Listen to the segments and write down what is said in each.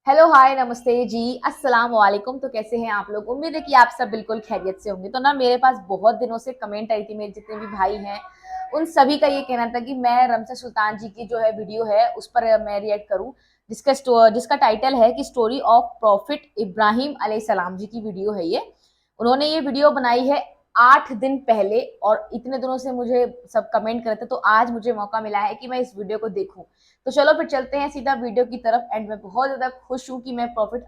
Hello hi नमस्ते जी अस्सलाम वालेकुम। तो कैसे हैं आप लोग? उम्मीद है कि आप सब बिल्कुल खैरियत से होंगे। तो ना मेरे पास बहुत दिनों से कमेंट आई थी, मेरे जितने भी भाई हैं उन सभी का ये कहना था कि मैं रमसा सुल्तान जी की जो है वीडियो है उस पर मैं रिएक्ट करूं, जिसका टाइटल है कि स्टोरी ऑफ प्रॉफिट इब्राहिम अलैहिस्सलाम जी की वीडियो है ये। उन्होंने ये वीडियो बनाई है 8 दिन पहले और इतने दिनों से मुझे सब कमेंट करते, तो आज मुझे मौका मिला है कि मैं इस वीडियो को देखूं। तो चलो फिर चलते हैं सीधा वीडियो की तरफ। एंड मैं बहुत ज्यादा खुश हूँ कि मैं प्रॉफिट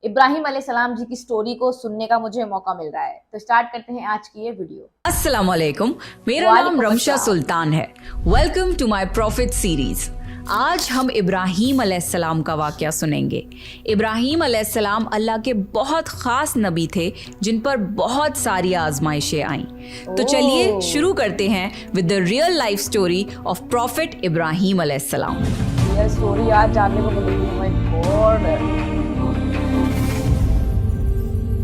इब्राहिम अलैहिस्सलाम जी की स्टोरी को सुनने का मुझे मौका मिल रहा है। तो स्टार्ट करते हैं आज की ये वीडियो। अस्सलाम वालेकुम, मेरा नाम वालेकुम रमशा अस्सलाम। सुल्तान है। Welcome to my profit series. आज हम इब्राहीम अलैहिस्सलाम का वाकया सुनेंगे। इब्राहीम अलैहिस्सलाम अल्लाह के बहुत ख़ास नबी थे जिन पर बहुत सारी आजमाइशें आईं। तो चलिए शुरू करते हैं with the real life story of profit Ibrahim अलैहिस्सलाम। ये स्टोरी आज जानने को मिलेगी। My God.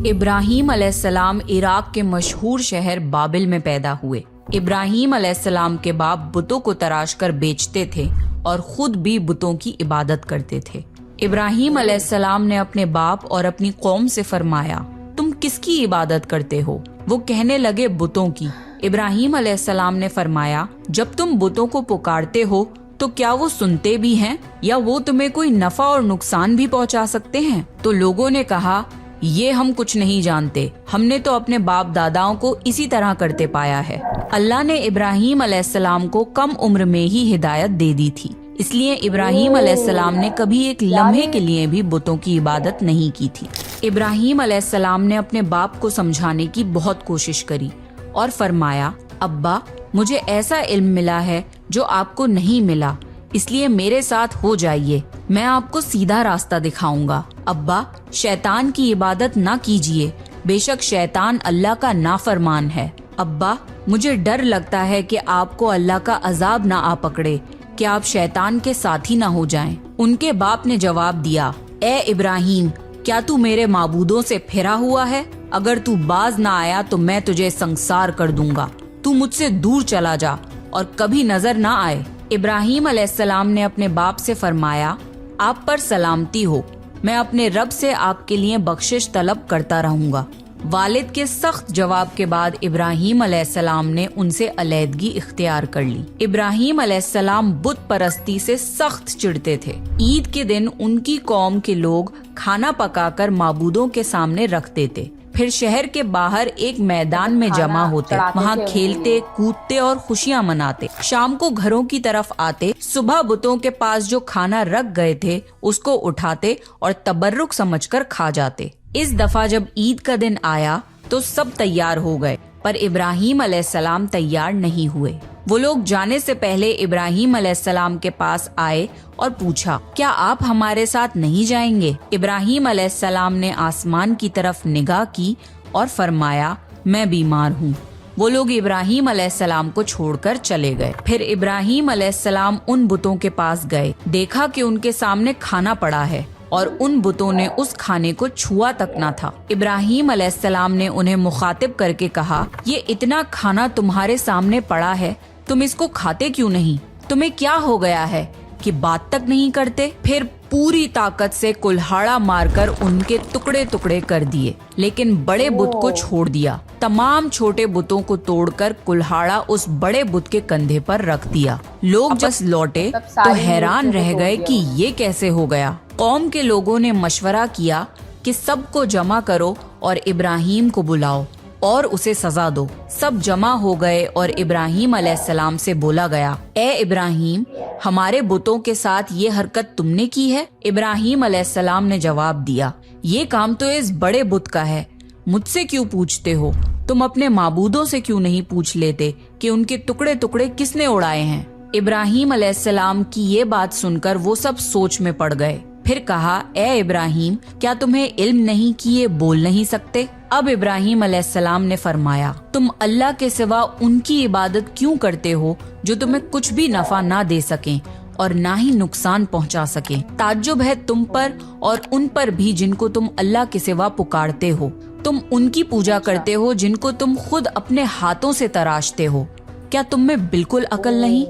इब्राहीम अलैहिस्सलाम इराक के मशहूर शहर बाबिल में पैदा हुए। इब्राहीम अलैहिस्सलाम के बाप बुतों को तराश कर बेचते थे और खुद भी बुतों की इबादत करते थे। इब्राहीम अलैहिस्सलाम ने अपने बाप और अपनी कौम से फरमाया, तुम किसकी इबादत करते हो? वो कहने लगे, बुतों की। इब्राहीम अलैहिस्सलाम ने फरमाया, जब तुम बुतों को पुकारते हो तो क्या वो सुनते भी हैं या वो तुम्हें कोई नफा और नुकसान भी पहुंचा सकते हैं? तो लोगों ने कहा, ये हम कुछ नहीं जानते, हमने तो अपने बाप दादाओं को इसी तरह करते पाया है। अल्लाह ने इब्राहीम अलैहिस्सलाम को कम उम्र में ही हिदायत दे दी थी, इसलिए इब्राहीम अलैहिस्सलाम ने कभी एक लम्हे के लिए भी बुतों की इबादत नहीं की थी। इब्राहीम अलैहिस्सलाम ने अपने बाप को समझाने की बहुत कोशिश करी और फरमाया, अब्बा, मुझे ऐसा इल्म मिला है जो आपको नहीं मिला, इसलिए मेरे साथ हो जाइए, मैं आपको सीधा रास्ता दिखाऊंगा। अब्बा, शैतान की इबादत ना कीजिए, बेशक शैतान अल्लाह का नाफरमान है। अब्बा, मुझे डर लगता है कि आपको अल्लाह का अजाब ना आ पकड़े, कि आप शैतान के साथी ना हो जाएं। उनके बाप ने जवाब दिया, ए इब्राहीम, क्या तू मेरे माबूदों से फिरा हुआ है? अगर तू बाज ना आया तो मैं तुझे संसार कर दूंगा। तू मुझसे दूर चला जा और कभी नजर ना आए। इब्राहीम अलैहिस्सलाम ने अपने बाप से फरमाया, आप पर सलामती हो, मैं अपने रब से आपके लिए बख्शिश तलब करता रहूंगा। वालिद के सख्त जवाब के बाद इब्राहीम अलैहिस्सलाम ने उनसे अलैदगी इख्तियार कर ली। इब्राहीम अलैहिस्सलाम बुत परस्ती से सख्त चिढ़ते थे। ईद के दिन उनकी कौम के लोग खाना पकाकर माबूदों के सामने रखते थे, फिर शहर के बाहर एक मैदान में जमा होते, वहाँ खेलते कूदते और खुशियाँ मनाते। शाम को घरों की तरफ आते, सुबह बुतों के पास जो खाना रख गए थे उसको उठाते और तबर्रुक समझकर खा जाते। इस दफा जब ईद का दिन आया तो सब तैयार हो गए, पर इब्राहीम अलैहिस्सलाम तैयार नहीं हुए। वो लोग जाने से पहले इब्राहीम अलैहिस्सलाम के पास आए और पूछा, क्या आप हमारे साथ नहीं जाएंगे? इब्राहीम अलैहिस्सलाम ने आसमान की तरफ निगाह की और फरमाया, मैं बीमार हूँ। वो लोग इब्राहीम अलैहिस्सलाम को छोड़कर चले गए। फिर इब्राहीम अलैहिस्सलाम उन बुतों के पास गए, देखा कि उनके सामने खाना पड़ा है और उन बुतों ने उस खाने को छुआ तक न था। इब्राहीम अलैहिस्सलाम ने उन्हें मुखातिब करके कहा, ये इतना खाना तुम्हारे सामने पड़ा है, तुम इसको खाते क्यों नहीं? तुम्हें क्या हो गया है कि बात तक नहीं करते? फिर पूरी ताकत से कुल्हाड़ा मारकर उनके टुकड़े टुकड़े कर दिए, लेकिन बड़े बुत को छोड़ दिया। तमाम छोटे बुतों को तोड़कर कुल्हाड़ा उस बड़े बुत के कंधे पर रख दिया। लोग जब लौटे तो हैरान रह गए कि ये कैसे हो गया। कौम के लोगों ने मशवरा किया कि सबको जमा करो और इब्राहीम को बुलाओ और उसे सजा दो। सब जमा हो गए और इब्राहीम अलैहिस्सलाम से बोला गया, ए इब्राहीम, हमारे बुतों के साथ ये हरकत तुमने की है? इब्राहीम अलैहिस्सलाम ने जवाब दिया, ये काम तो इस बड़े बुत का है, मुझसे क्यों पूछते हो? तुम अपने माबूदों से क्यों नहीं पूछ लेते कि उनके टुकड़े टुकड़े किसने उड़ाए हैं? इब्राहीम अलैहिस्सलाम की ये बात सुनकर वो सब सोच में पड़ गए। फिर कहा, ए इब्राहीम, क्या तुम्हें इल्म नहीं कि ये बोल नहीं सकते? अब इब्राहीम अलैहिस्सलाम ने फरमाया, तुम अल्लाह के सिवा उनकी इबादत क्यों करते हो जो तुम्हें कुछ भी नफा ना दे सकें और ना ही नुकसान पहुंचा सकें? ताज्जुब है तुम पर और उन पर भी जिनको तुम अल्लाह के सिवा पुकारते हो। तुम उनकी पूजा करते हो जिनको तुम खुद अपने हाथों से तराशते हो। क्या तुम में बिल्कुल अकल नहीं?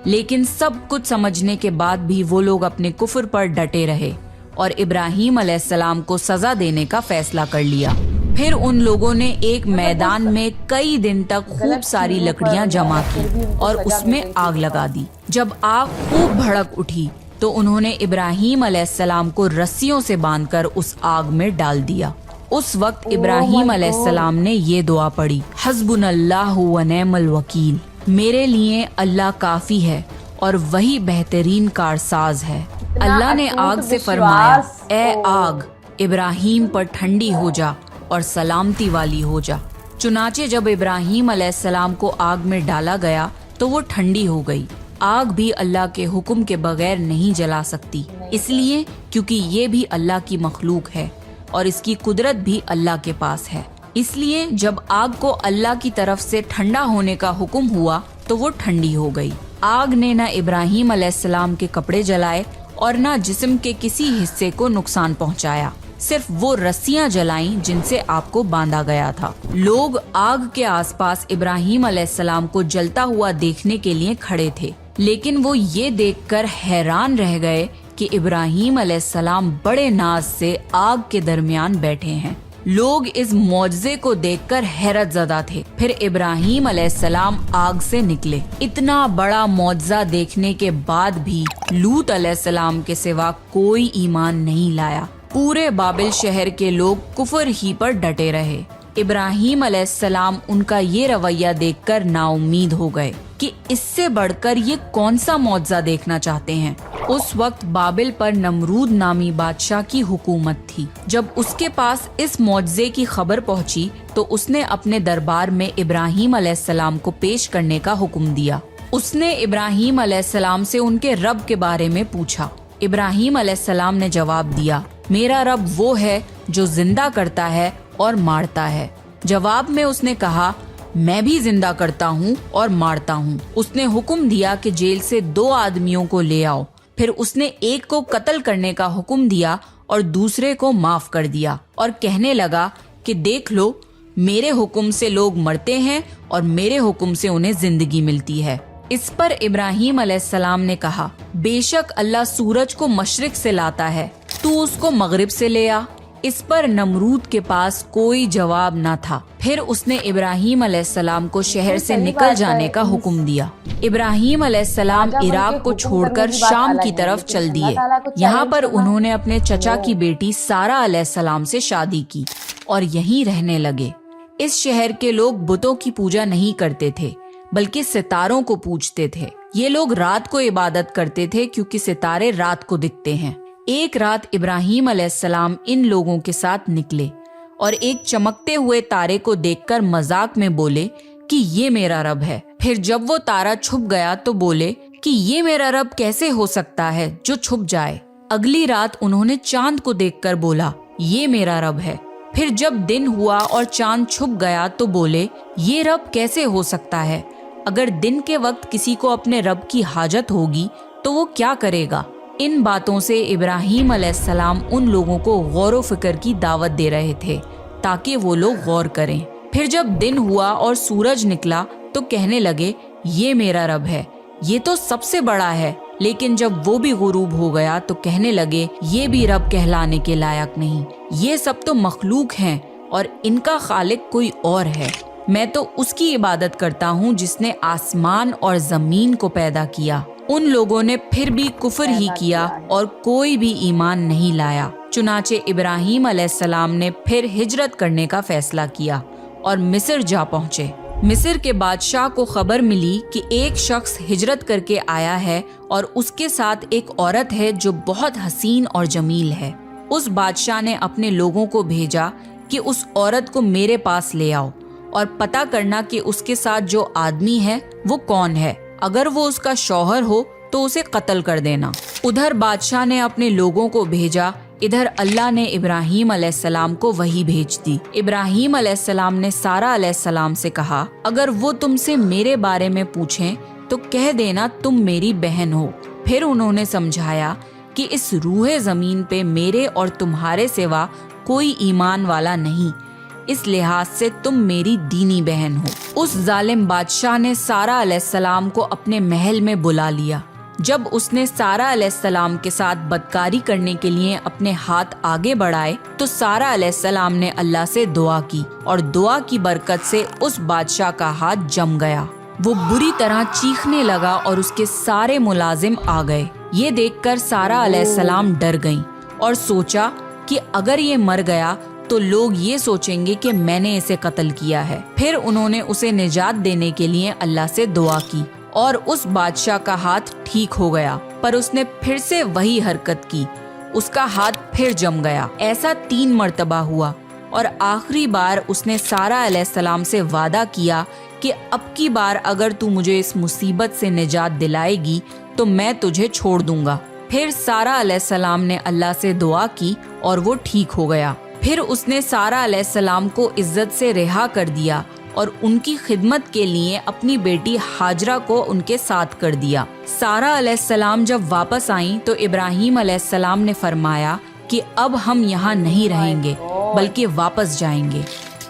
लेकिन सब कुछ समझने के बाद भी वो लोग अपने कुफ्र पर डटे रहे और इब्राहीम अलैहिस्सलाम को सजा देने का फैसला कर लिया। फिर उन लोगों ने एक मैदान में कई दिन तक खूब सारी लकड़ियां जमा की और उसमें आग लगा दी। जब आग खूब भड़क उठी तो उन्होंने इब्राहीम अलैहिस्सलाम को रस्सियों से बांधकर उस आग में डाल दिया। उस वक्त इब्राहीम अलैहिस्सलाम ने ये दुआ पढ़ी, हस्बुनल्लाहु व निअमल वकील, मेरे लिए अल्लाह काफी है और वही बेहतरीन कारसाज है। अल्लाह ने आग से फरमाया, ए आग, इब्राहीम पर ठंडी हो जा और सलामती वाली हो जा। चुनाचे जब इब्राहीम अलैहिस्सलाम को आग में डाला गया तो वो ठंडी हो गई। आग भी अल्लाह के हुक्म के बगैर नहीं जला सकती, इसलिए क्योंकि ये भी अल्लाह की मखलूक है और इसकी कुदरत भी अल्लाह के पास है। इसलिए जब आग को अल्लाह की तरफ से ठंडा होने का हुक्म हुआ तो वो ठंडी हो गई। आग ने न इब्राहीम अलैहिस्सलाम के कपड़े जलाए और न जिस्म के किसी हिस्से को नुकसान पहुंचाया, सिर्फ वो रस्सियां जलाईं जिनसे आपको बांधा गया था। लोग आग के आसपास इब्राहीम अलैहिस्सलाम को जलता हुआ देखने के लिए खड़े थे, लेकिन वो ये देखकर हैरान रह गए कि इब्राहीम अलैहिस्सलाम बड़े नाज से आग के दरमियान बैठे हैं। लोग इस मौजज़े को देखकर हैरत ज़दा थे। फिर इब्राहीम अलैहिस्सलाम आग से निकले। इतना बड़ा मौजज़ा देखने के बाद भी लूत अलैहिस्सलाम के सिवा कोई ईमान नहीं लाया। पूरे बाबिल शहर के लोग कुफर ही पर डटे रहे। इब्राहीम अलैहिस्सलाम उनका ये रवैया देखकर नाउम्मीद हो गए कि इससे बढ़कर ये कौन सा मौजज़ा देखना चाहते हैं। उस वक्त बाबिल पर नमरूद नामी बादशाह की हुकूमत थी। जब उसके पास इस मौजज़े की खबर पहुंची तो उसने अपने दरबार में इब्राहीम अलैहिस्सलाम को पेश करने का हुक्म दिया। उसने इब्राहीम अलैहिस्सलाम से उनके रब के बारे में पूछा। इब्राहीम अलैहिस्सलाम ने जवाब दिया, मेरा रब वो है जो जिंदा करता है और मारता है। जवाब में उसने कहा, मैं भी जिंदा करता हूँ और मारता हूँ। उसने हुक्म दिया कि जेल से 2 आदमियों को ले आओ। फिर उसने एक को कत्ल करने का हुक्म दिया और दूसरे को माफ कर दिया और कहने लगा कि देख लो, मेरे हुक्म से लोग मरते हैं और मेरे हुक्म से उन्हें जिंदगी मिलती है। इस पर इब्राहीम अलैहिस्सलाम ने कहा, बेशक अल्लाह सूरज को मशरिक से लाता है, तू उसको मगरिब से ले आ। इस पर नमरूद के पास कोई जवाब न था। फिर उसने इब्राहीम अलैहिस्सलाम को शहर से निकल जाने का हुक्म दिया। इब्राहीम अलैहिस्सलाम इराक को छोड़कर शाम की तरफ चल दिए। यहाँ पर उन्होंने अपने चचा की बेटी सारा अलैहिस्सलाम से शादी की और यहीं रहने लगे। इस शहर के लोग बुतों की पूजा नहीं करते थे, बल्कि सितारों को पूजते थे। ये लोग रात को इबादत करते थे क्योंकि सितारे रात को दिखते हैं। एक रात इब्राहीम अलैहिस्सलाम इन लोगों के साथ निकले और एक चमकते हुए तारे को देखकर मजाक में बोले कि ये मेरा रब है। फिर जब वो तारा छुप गया तो बोले कि ये मेरा रब कैसे हो सकता है जो छुप जाए। अगली रात उन्होंने चांद को देखकर बोला, ये मेरा रब है। फिर जब दिन हुआ और चांद छुप गया तो बोले, ये रब कैसे हो सकता है। अगर दिन के वक्त किसी को अपने रब की हाजत होगी तो वो क्या करेगा। इन बातों से इब्राहीम अलैहिस्सलाम उन लोगों को गौर व फिक्र की दावत दे रहे थे ताकि वो लोग गौर करें। फिर जब दिन हुआ और सूरज निकला तो कहने लगे, ये मेरा रब है, ये तो सबसे बड़ा है। लेकिन जब वो भी गुरूब हो गया तो कहने लगे, ये भी रब कहलाने के लायक नहीं, ये सब तो मखलूक हैं और इनका खालिक कोई और है। मैं तो उसकी इबादत करता हूँ जिसने आसमान और जमीन को पैदा किया। उन लोगों ने फिर भी कुफर ही किया और कोई भी ईमान नहीं लाया। चुनाचे इब्राहीम अलैहिस्सलाम ने फिर हिजरत करने का फैसला किया और मिस्र जा पहुँचे। मिस्र के बादशाह को खबर मिली कि एक शख्स हिजरत करके आया है और उसके साथ एक औरत है जो बहुत हसीन और जमील है। उस बादशाह ने अपने लोगों को भेजा कि उस औरत को मेरे पास ले आओ और पता करना कि उसके साथ जो आदमी है वो कौन है। अगर वो उसका शौहर हो तो उसे कत्ल कर देना। उधर बादशाह ने अपने लोगों को भेजा, इधर अल्लाह ने इब्राहीम अलैहिस्सलाम को वही भेज दी। इब्राहीम अलैहिस्सलाम ने सारा अलैहिस्सलाम से कहा, अगर वो तुमसे मेरे बारे में पूछें तो कह देना तुम मेरी बहन हो। फिर उन्होंने समझाया कि इस रूहे जमीन पे मेरे और तुम्हारे सिवा कोई ईमान वाला नहीं, इस लिहाज से तुम मेरी दीनी बहन हो। उस जालिम बादशाह ने सारा अलैहिस्सलाम को अपने महल में बुला लिया। جب اس نے سارہ علیہ السلام کے ساتھ بدکاری کرنے کے لیے اپنے ہاتھ آگے بڑھائے تو سارہ علیہ السلام نے اللہ سے دعا کی اور دعا کی برکت سے اس بادشاہ کا ہاتھ جم گیا۔ وہ بری طرح چیخنے لگا اور اس کے سارے ملازم آ گئے۔ یہ دیکھ کر سارہ علیہ السلام ڈر گئیں اور سوچا کہ اگر یہ مر گیا تو لوگ یہ سوچیں گے کہ میں نے اسے قتل کیا ہے۔ پھر انہوں نے اسے نجات دینے کے لیے اللہ سے دعا کی اور اس بادشاہ کا ہاتھ ٹھیک ہو گیا، پر اس نے پھر سے وہی حرکت کی، اس کا ہاتھ پھر جم گیا۔ ایسا 3 مرتبہ ہوا اور آخری بار اس نے سارہ علیہ السلام سے وعدہ کیا کہ اب کی بار اگر تو مجھے اس مصیبت سے نجات دلائے گی تو میں تجھے چھوڑ دوں گا۔ پھر سارہ علیہ السلام نے اللہ سے دعا کی اور وہ ٹھیک ہو گیا۔ پھر اس نے سارہ علیہ السلام کو عزت سے رہا کر دیا اور ان کی خدمت کے لیے اپنی بیٹی ہاجرہ کو ان کے ساتھ کر دیا۔ سارہ علیہ السلام جب واپس آئیں تو ابراہیم علیہ السلام نے فرمایا کہ اب ہم یہاں نہیں رہیں گے بلکہ واپس جائیں گے۔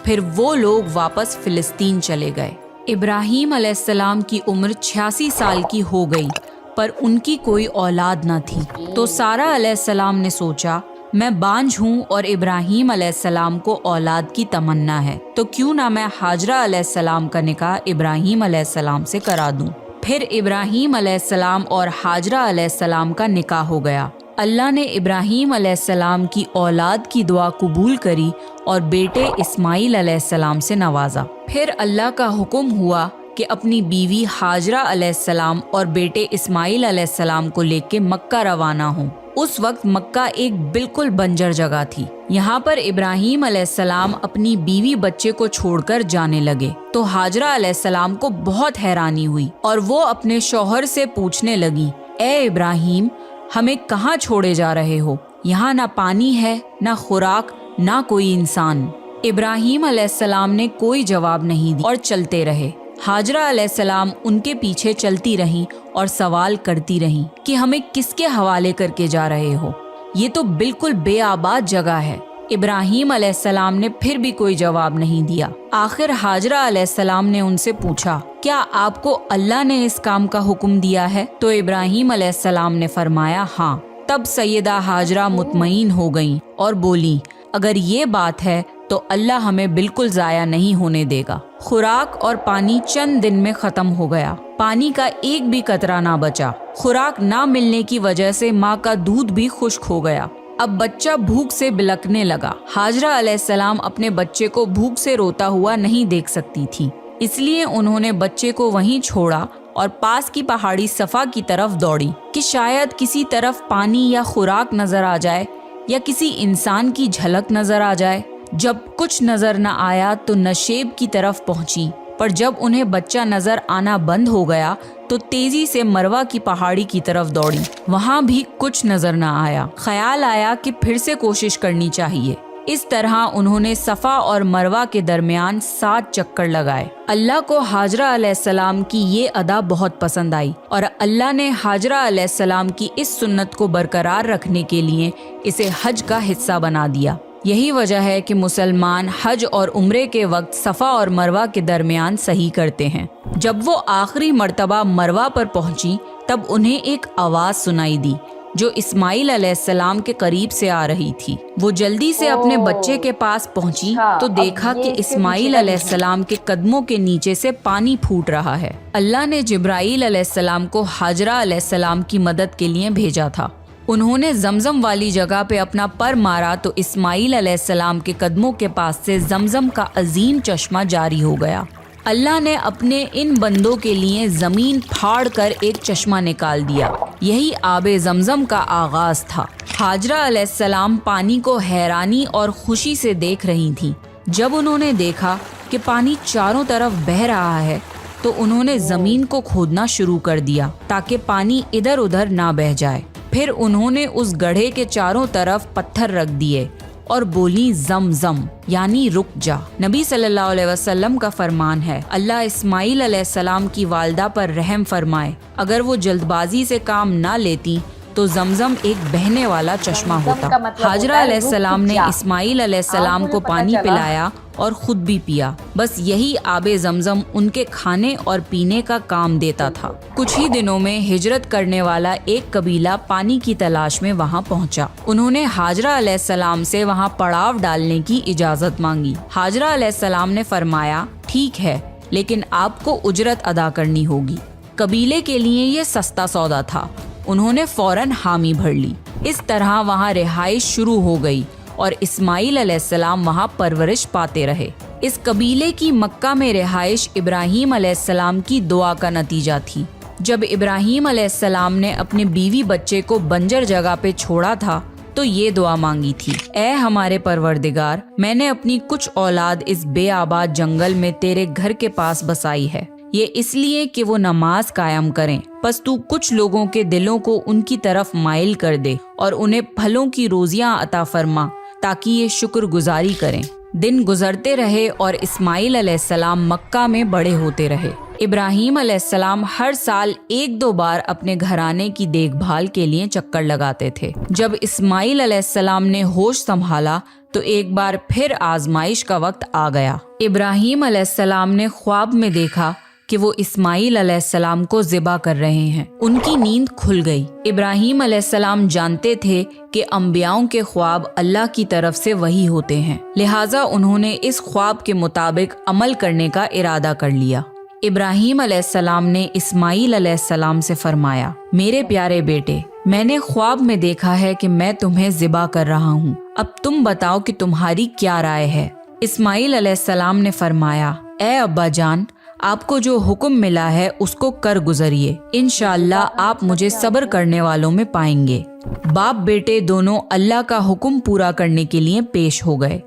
پھر وہ لوگ واپس فلسطین چلے گئے۔ ابراہیم علیہ السلام کی عمر 86 سال کی ہو گئی، پر ان کی کوئی اولاد نہ تھی۔ تو سارہ علیہ السلام نے سوچا میں بانجھ ہوں اور ابراہیم علیہ السلام کو اولاد کی تمنا ہے، تو کیوں نہ میں ہاجرہ علیہ السلام کا نکاح ابراہیم علیہ السلام سے کرا دوں۔ پھر ابراہیم علیہ السلام اور ہاجرہ علیہ السلام کا نکاح ہو گیا۔ اللہ نے ابراہیم علیہ السلام کی اولاد کی دعا قبول کری اور بیٹے اسماعیل علیہ السلام سے نوازا۔ پھر اللہ کا حکم ہوا کہ اپنی بیوی ہاجرہ علیہ السلام اور بیٹے اسماعیل علیہ السلام کو لے کے مکہ روانہ ہوں۔ اس وقت مکہ ایک بالکل بنجر جگہ تھی۔ یہاں پر ابراہیم علیہ السلام اپنی بیوی بچے کو چھوڑ کر جانے لگے تو ہاجرہ علیہ السلام کو بہت حیرانی ہوئی اور وہ اپنے شوہر سے پوچھنے لگی، اے ابراہیم، ہمیں کہاں چھوڑے جا رہے ہو؟ یہاں نہ پانی ہے، نہ خوراک، نہ کوئی انسان۔ ابراہیم علیہ السلام نے کوئی جواب نہیں دیا اور چلتے رہے۔ ہاجرہ علیہ السلام ان کے پیچھے چلتی رہیں اور سوال کرتی رہیں کہ ہمیں کس کے حوالے کر کے جا رہے ہو؟ یہ تو بالکل بے آباد جگہ ہے۔ ابراہیم علیہ السلام نے پھر بھی کوئی جواب نہیں دیا۔ آخر ہاجرہ علیہ السلام نے ان سے پوچھا، کیا آپ کو اللہ نے اس کام کا حکم دیا ہے؟ تو ابراہیم علیہ السلام نے فرمایا ہاں۔ تب سیدہ ہاجرہ مطمئن ہو گئیں اور بولی، اگر یہ بات ہے تو اللہ ہمیں بالکل ضائع نہیں ہونے دے گا۔ خوراک اور پانی چند دن میں ختم ہو گیا۔ پانی کا ایک بھی قطرہ نہ بچا۔ خوراک نہ ملنے کی وجہ سے ماں کا دودھ بھی خشک ہو گیا۔ اب بچہ بھوک سے بلکنے لگا۔ ہاجرہ علیہ السلام اپنے بچے کو بھوک سے روتا ہوا نہیں دیکھ سکتی تھی، اس لیے انہوں نے بچے کو وہیں چھوڑا اور پاس کی پہاڑی صفا کی طرف دوڑی کہ شاید کسی طرف پانی یا خوراک نظر آ جائے یا کسی انسان کی جھلک نظر آ جائے۔ جب کچھ نظر نہ آیا تو نشیب کی طرف پہنچی، پر جب انہیں بچہ نظر آنا بند ہو گیا تو تیزی سے مروہ کی پہاڑی کی طرف دوڑی۔ وہاں بھی کچھ نظر نہ آیا۔ خیال آیا کہ پھر سے کوشش کرنی چاہیے۔ اس طرح انہوں نے صفا اور مروہ کے درمیان 7 چکر لگائے۔ اللہ کو ہاجرہ علیہ السلام کی یہ ادا بہت پسند آئی اور اللہ نے ہاجرہ علیہ السلام کی اس سنت کو برقرار رکھنے کے لیے اسے حج کا حصہ بنا دیا۔ یہی وجہ ہے کہ مسلمان حج اور عمرے کے وقت صفا اور مروہ کے درمیان صحیح کرتے ہیں۔ جب وہ آخری مرتبہ مروہ پر پہنچی تب انہیں ایک آواز سنائی دی جو اسماعیل علیہ السلام کے قریب سے آ رہی تھی۔ وہ جلدی سے اپنے بچے کے پاس پہنچی تو دیکھا کہ اسماعیل علیہ السلام کے قدموں کے نیچے سے پانی پھوٹ رہا ہے۔ اللہ نے جبرائیل علیہ السلام کو ہاجرہ علیہ السلام کی مدد کے لیے بھیجا تھا۔ انہوں نے زمزم والی جگہ پہ اپنا پر مارا تو اسماعیل علیہ السلام کے قدموں کے پاس سے زمزم کا عظیم چشمہ جاری ہو گیا۔ اللہ نے اپنے ان بندوں کے لیے زمین پھاڑ کر ایک چشمہ نکال دیا۔ یہی آب زمزم کا آغاز تھا۔ ہاجرہ علیہ السلام پانی کو حیرانی اور خوشی سے دیکھ رہی تھیں۔ جب انہوں نے دیکھا کہ پانی چاروں طرف بہہ رہا ہے تو انہوں نے زمین کو کھودنا شروع کر دیا تاکہ پانی ادھر ادھر نہ بہہ جائے۔ پھر انہوں نے اس گڑھے کے چاروں طرف پتھر رکھ دیے اور بولی زم زم یعنی رک جا۔ نبی صلی اللہ علیہ وسلم کا فرمان ہے، اللہ اسماعیل علیہ السلام کی والدہ پر رحم فرمائے، اگر وہ جلد بازی سے کام نہ لیتی तो जमजम एक बहने वाला चश्मा जमजम होता। का मतलब हाजरा होता है अलैहिस्सलाम ने रुख जा। इस्माइल अलैहिस्सलाम मुझे को पता पानी चला। पिलाया और खुद भी पिया। बस यही आबे जमजम उनके खाने और पीने का काम देता था। कुछ ही दिनों में हिजरत करने वाला एक कबीला पानी की तलाश में वहाँ पहुँचा। उन्होंने हाजरा अलैहिस्सलाम से वहाँ पड़ाव डालने की इजाजत मांगी। हाजरा अलैहिस्सलाम ने फरमाया, ठीक है, लेकिन आपको उजरत अदा करनी होगी। कबीले के लिए ये सस्ता सौदा था। उन्होंने फौरन हामी भर ली। इस तरह वहाँ रिहाइश शुरू हो गई और इस्माइल अलैहिस्सलाम वहाँ परवरिश पाते रहे। इस कबीले की मक्का में रिहाइश इब्राहीम अलैहिस्सलाम की दुआ का नतीजा थी। जब इब्राहीम अलैहिस्सलाम ने अपने बीवी बच्चे को बंजर जगह पे छोड़ा था तो ये दुआ मांगी थी, ऐ हमारे परवरदिगार, मैंने अपनी कुछ औलाद इस बेआबाद जंगल में तेरे घर के पास बसाई है, ये इसलिए कि वो नमाज कायम करें। बस तू कुछ लोगों के दिलों को उनकी तरफ माइल कर दे और उन्हें फलों की रोजियां अता फरमा ताकि ये शुक्रगुजारी करें। दिन गुजरते रहे और इस्माइल अलैहिस्सलाम मक्का में बड़े होते रहे। इब्राहीम अलैहिस्सलाम हर साल 1-2 बार अपने घराने की देखभाल के लिए चक्कर लगाते थे। जब इस्माइल अलैहिस्सलाम ने होश संभाला तो एक बार फिर आजमाइश का वक्त आ गया। इब्राहीम अलैहिस्सलाम ने ख्वाब में देखा कि वो इस्माइल अलैहिस्सलाम को ज़िबा कर रहे हैं। उनकी नींद खुल गई। इब्राहीम अलैहिस्सलाम जानते थे कि अंबियाओं के ख्वाब अल्लाह की तरफ से वही होते हैं, लिहाजा उन्होंने इस ख्वाब के मुताबिक अमल करने का इरादा कर लिया। इब्राहीम अलैहिस्सलाम ने इस्माइल अलैहिस्सलाम से फरमाया, मेरे प्यारे बेटे, मैंने ख्वाब में देखा है कि मैं तुम्हें ज़िबा कर रहा हूँ। अब तुम बताओ कि तुम्हारी क्या राय है। इस्माइल अलैहिस्सलाम ने फरमाया, ए अब्बा जान, आपको जो हुक्म मिला है उसको कर गुजरिए, इंशाअल्लाह आप मुझे सब्र करने वालों में पाएंगे। बाप बेटे दोनों अल्लाह का हुक्म पूरा करने के लिए पेश हो गए।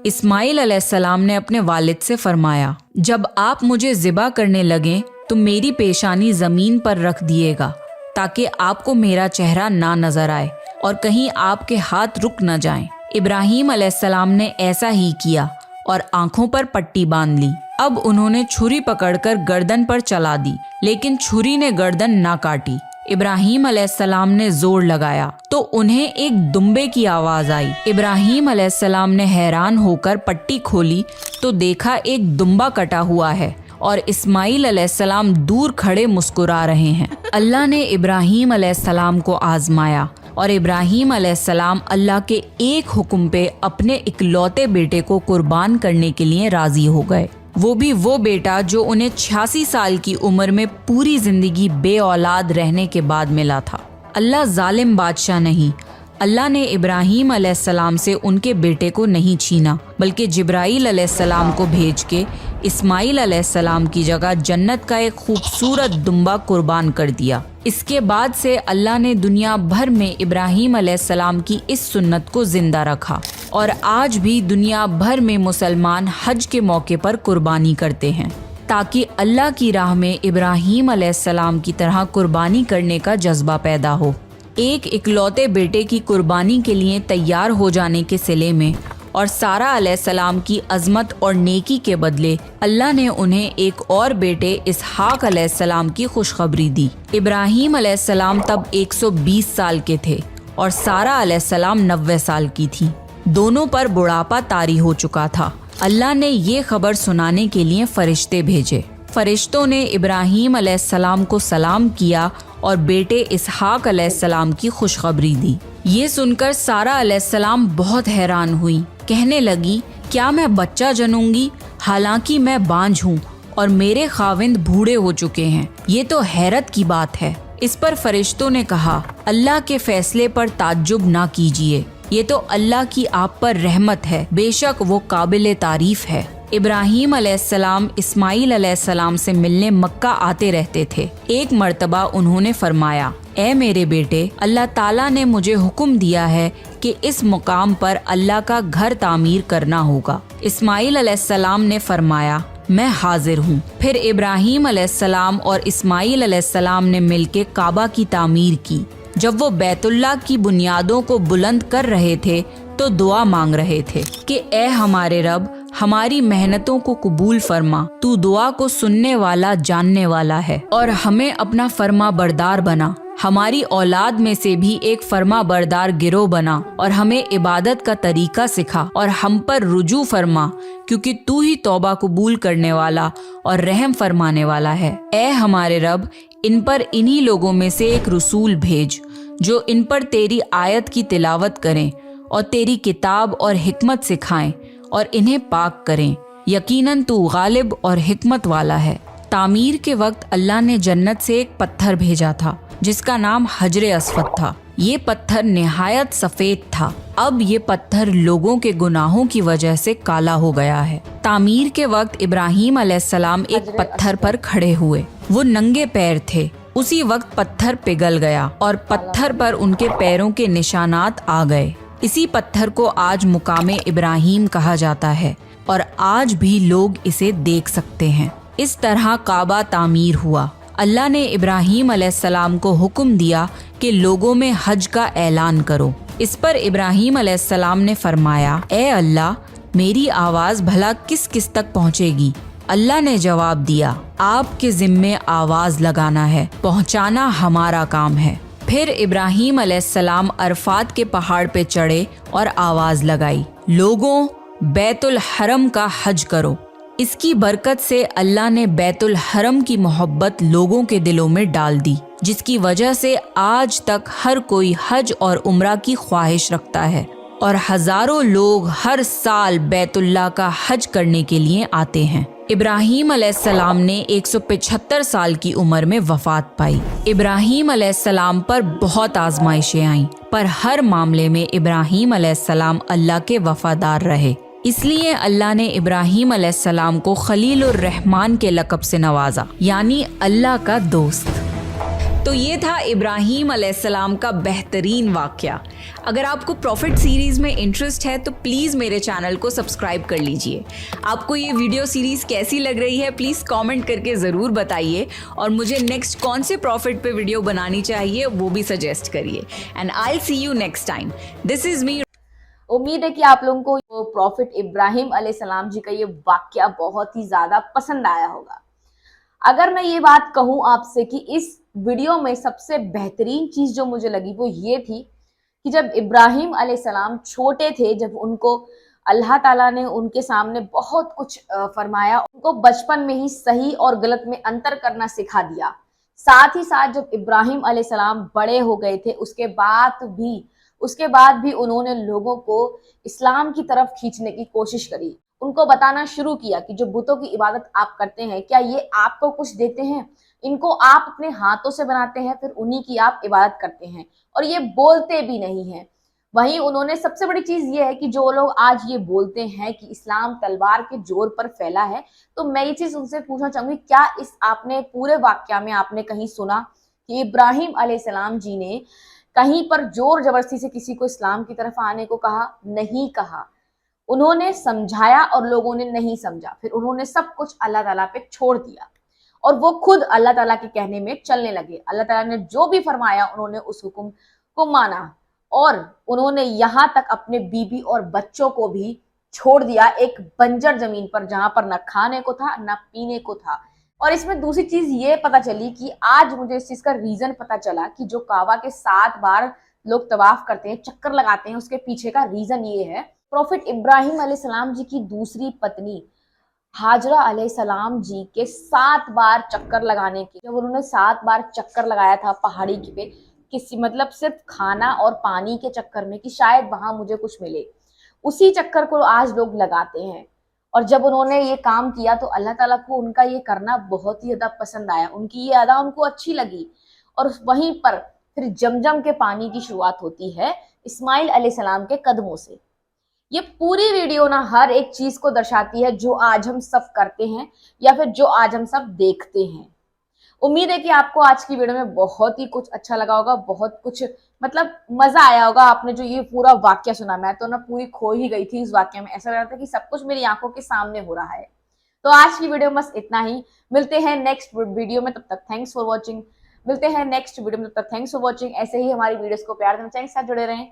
इस्माइल अलैहिस्सलाम ने अपने वालिद से फरमाया, जब आप मुझे ज़िबा करने लगें तो मेरी पेशानी ज़मीन पर रख दिएगा ताकि आपको मेरा चेहरा ना नजर आए और कहीं आपके हाथ रुक न जाएं। इब्राहीम अलैहिस्सलाम ने ऐसा ही किया और आंखों पर पट्टी बांध ली। अब उन्होंने छुरी पकड़कर गर्दन पर चला दी, लेकिन छुरी ने गर्दन ना काटी। इब्राहीम अलैहिस्सलाम ने जोर लगाया तो उन्हें एक दुम्बे की आवाज आई। इब्राहीम अलैहिस्सलाम ने हैरान होकर पट्टी खोली तो देखा एक दुम्बा कटा हुआ है और इस्माइल अलैहिस्सलाम दूर खड़े मुस्कुरा रहे हैं। अल्लाह ने इब्राहीम अलैहिस्सलाम को आजमाया और इब्राहीम अलैहिस्सलाम अल्लाह के एक हुक्म पे अपने इकलौते बेटे को कुर्बान करने के लिए राजी हो गए। वो भी वो बेटा जो उन्हें 86 साल की उम्र में पूरी जिंदगी बे औलाद रहने के बाद मिला था। अल्लाह जालिम बादशाह नहीं। अल्लाह ने इब्राहीम अलैहिस्सलाम से उनके बेटे को नहीं छीना, बल्कि जिब्राईल अलैहिस्सलाम को भेज के इस्माइल अलैहिस्सलाम की जगह जन्नत का एक खूबसूरत दुम्बा कुर्बान कर दिया। इसके बाद से अल्लाह ने दुनिया भर में इब्राहीम अलैहिस्सलाम की इस सुन्नत को जिंदा रखा और आज भी दुनिया भर में मुसलमान हज के मौके पर कुर्बानी करते हैं ताकि अल्लाह की राह में इब्राहीम अलैहिस्सलाम की तरह कुर्बानी करने का जज्बा पैदा हो। एक इकलौते बेटे की कुर्बानी के लिए तैयार हो जाने के सिले में और सारा अलैहिस्सलाम की अजमत और नेकी के बदले अल्लाह ने उन्हें एक और बेटे इसहाक अलैहिस्सलाम की खुशखबरी दी। इब्राहीम अलैहिस्सलाम तब 120 साल के थे और सारा अलैहिस्सलाम 90 साल की थी। दोनों पर बुढ़ापा तारी हो चुका था। अल्लाह ने ये खबर सुनाने के लिए फरिश्ते भेजे। फरिश्तों ने इब्राहीम अलैहिस्सलाम को सलाम किया और बेटे इसहाक अलैहिस्सलाम की खुशखबरी दी। ये सुनकर सारा अलैहिस्सलाम बहुत हैरान हुई। कहने लगी, क्या मैं बच्चा जनूंगी? हालांकि मैं बांझ हूँ और मेरे खाविंद बूढ़े हो चुके हैं। ये तो हैरत की बात है। इस पर फरिश्तों ने कहा, अल्लाह के फैसले पर ताज्जुब ना कीजिए, ये तो अल्लाह की आप पर रहमत है, बेशक वो काबिल तारीफ है। इब्राहीम अलैहिस्सलाम इस्माइल अलैहिस्सलाम से मिलने मक्का आते रहते थे। एक मर्तबा उन्होंने फरमाया, ए मेरे बेटे, अल्लाह ताला ने मुझे हुक्म दिया है कि इस मुकाम पर अल्लाह का घर तामीर करना होगा। इस्माइल अलैहिस्सलाम ने फरमाया, मैं हाजिर हूँ। फिर इब्राहीम अलैहिस्सलाम और इस्माइल अलैहिस्सलाम ने मिलके काबा की तामीर की। जब वो बैतुल्लाह की बुनियादों को बुलंद कर रहे थे तो दुआ मांग रहे थे कि ए हमारे रब, हमारी मेहनतों को कबूल फरमा, तू दुआ को सुनने वाला जानने वाला है और हमें अपना फरमा बरदार बना। हमारी औलाद में से भी एक फर्मा बरदार गिरोह बना और हमें इबादत का तरीका सिखा और हम पर रुजू फरमा, क्योंकि तू ही तौबा कबूल करने वाला और रहम फरमाने वाला है। ए हमारे रब, इन पर इन्हीं लोगों में से एक रसूल भेज जो इन पर तेरी आयत की तिलावत करें और तेरी किताब और हिकमत सिखाएं और इन्हें पाक करें। यकीनन तू गालिब और हिकमत वाला है। तामीर के वक्त अल्लाह ने जन्नत से एक पत्थर भेजा था जिसका नाम हजरे अस्वद था। ये पत्थर निहायत सफेद था। अब ये पत्थर लोगों के गुनाहों की वजह से काला हो गया है। तामीर के वक्त इब्राहीम अलैहिस्सलाम एक पत्थर पर खड़े हुए। वो नंगे पैर थे। उसी वक्त पत्थर पिघल गया और पत्थर पर उनके पैरों के निशानात आ गए। इसी पत्थर को आज मुकामे इब्राहीम कहा जाता है और आज भी लोग इसे देख सकते हैं। इस तरह काबा तामीर हुआ। अल्लाह ने इब्राहीम अलैहिस्सलाम को हुक्म दिया कि लोगों में हज का ऐलान करो। इस पर इब्राहीम अलैहिस्सलाम ने फरमाया, ए अल्लाह, मेरी आवाज़ भला किस किस तक पहुँचेगी? अल्लाह ने जवाब दिया, आपके ज़िम्मे आवाज़ लगाना है, पहुँचाना हमारा काम है। फिर इब्राहीम अलैहिस्सलाम अरफात के पहाड़ पे चढ़े और आवाज़ लगाई, लोगों, बैतुल हरम का हज करो। इसकी बरकत से अल्लाह ने बैतुल हरम की मोहब्बत लोगों के दिलों में डाल दी, जिसकी वजह से आज तक हर कोई हज और उम्रा की ख्वाहिश रखता है और हजारों लोग हर साल बैतुल्लाह का हज करने के लिए आते हैं। इब्राहीम अलैहिस्सलाम ने 175 साल की उम्र में वफात पाई। इब्राहीम अलैहिस्सलाम पर बहुत आजमाइशें आईं, पर हर मामले में इब्राहीम अलैहिस्सलाम अल्लाह के वफादार रहे। इसलिए अल्लाह ने इब्राहीम अलैहिस्सलाम को खलीलुर रहमान के लक़ब से नवाजा, यानी अल्लाह का दोस्त। तो ये था इब्राहीम अलैहिस्सलाम का बेहतरीन वाक़या। अगर आपको प्रॉफिट सीरीज़ में इंटरेस्ट है तो प्लीज़ मेरे चैनल को सब्सक्राइब कर लीजिए। आपको ये वीडियो सीरीज़ कैसी लग रही है प्लीज़ कमेंट करके ज़रूर बताइए और मुझे नेक्स्ट कौन से प्रॉफिट पे वीडियो बनानी चाहिए वो भी सजेस्ट करिए। And I will see you next time. This is me. उम्मीद है कि आप लोगों को प्रॉफिट इब्राहीम अलैहिस्सलाम जी का ये वाकया बहुत ही ज्यादा पसंद आया होगा। अगर मैं ये बात कहूँ आपसे कि इस वीडियो में सबसे बेहतरीन चीज जो मुझे लगी वो ये थी कि जब इब्राहीम अलैहिस्सलाम छोटे थे, जब उनको अल्लाह ताला ने उनके सामने बहुत कुछ फरमाया, उनको बचपन में ही सही और गलत में अंतर करना सिखा दिया। साथ ही साथ जब इब्राहीम अलैहिस्सलाम बड़े हो गए थे उसके बाद भी उन्होंने लोगों को इस्लाम की तरफ खींचने की कोशिश करी। उनको बताना शुरू किया कि जो बुतों की इबादत आप करते हैं, क्या ये आपको कुछ देते हैं? इनको आप अपने हाथों से बनाते हैं, फिर उन्हीं की आप इबादत करते हैं और ये बोलते भी नहीं हैं। वहीं उन्होंने सबसे बड़ी चीज ये है कि जो लोग आज ये बोलते हैं कि इस्लाम तलवार के जोर पर फैला है, तो मैं ये चीज उनसे पूछना चाहूंगी, क्या इस आपने पूरे वाक्या में आपने कहीं सुना कि इब्राहीम अलैहिस्सलाम जी ने कहीं पर जोर जबरदस्ती से किसी को इस्लाम की तरफ आने को कहा? नहीं कहा। उन्होंने समझाया और लोगों ने नहीं समझा, फिर उन्होंने सब कुछ अल्लाह ताला पे छोड़ दिया और वो खुद अल्लाह ताला के कहने में चलने लगे। अल्लाह ताला ने जो भी फरमाया उन्होंने उस हुक्म को माना और उन्होंने यहाँ तक अपने बीबी और बच्चों को भी छोड़ दिया एक बंजर जमीन पर, जहां पर न खाने को था न पीने को था। और इसमें दूसरी चीज ये पता चली कि आज मुझे इस चीज का रीजन पता चला कि जो काबा के 7 बार लोग तवाफ करते हैं, चक्कर लगाते हैं, उसके पीछे का रीजन ये है, प्रॉफिट इब्राहीम अलैहिस्सलाम जी की दूसरी पत्नी हाजरा अलैहिस्सलाम जी के 7 बार चक्कर लगाने की, जब उन्होंने 7 बार चक्कर लगाया था पहाड़ी पे, किसी मतलब सिर्फ खाना और पानी के चक्कर में कि शायद वहां मुझे कुछ मिले, उसी चक्कर को आज लोग लगाते हैं। और जब उन्होंने ये काम किया तो अल्लाह ताला को उनका ये करना बहुत ही ज्यादा पसंद आया, उनकी ये अदा उनको अच्छी लगी। और वहीं पर फिर जमजम के पानी की शुरुआत होती है इस्माइल अलैहिस्सलाम के कदमों से। ये पूरी वीडियो ना हर एक चीज को दर्शाती है जो आज हम सब करते हैं या फिर जो आज हम सब देखते हैं। उम्मीद है कि आपको आज की वीडियो में बहुत ही कुछ अच्छा लगा होगा, बहुत कुछ मतलब मजा आया होगा। आपने जो ये पूरा वाक्य सुना, मैं तो ना पूरी खो ही गई थी इस वाक्य में, ऐसा लग रहा था कि सब कुछ मेरी आंखों के सामने हो रहा है। तो आज की वीडियो में बस इतना ही। मिलते हैं नेक्स्ट वीडियो में, तब तक थैंक्स फॉर वॉचिंग। मिलते हैं नेक्स्ट वीडियो में, तब तक थैंक्स फॉर वॉचिंग। ऐसे ही हमारी वीडियोस को प्यार देना, चैनल के साथ जुड़े रहें।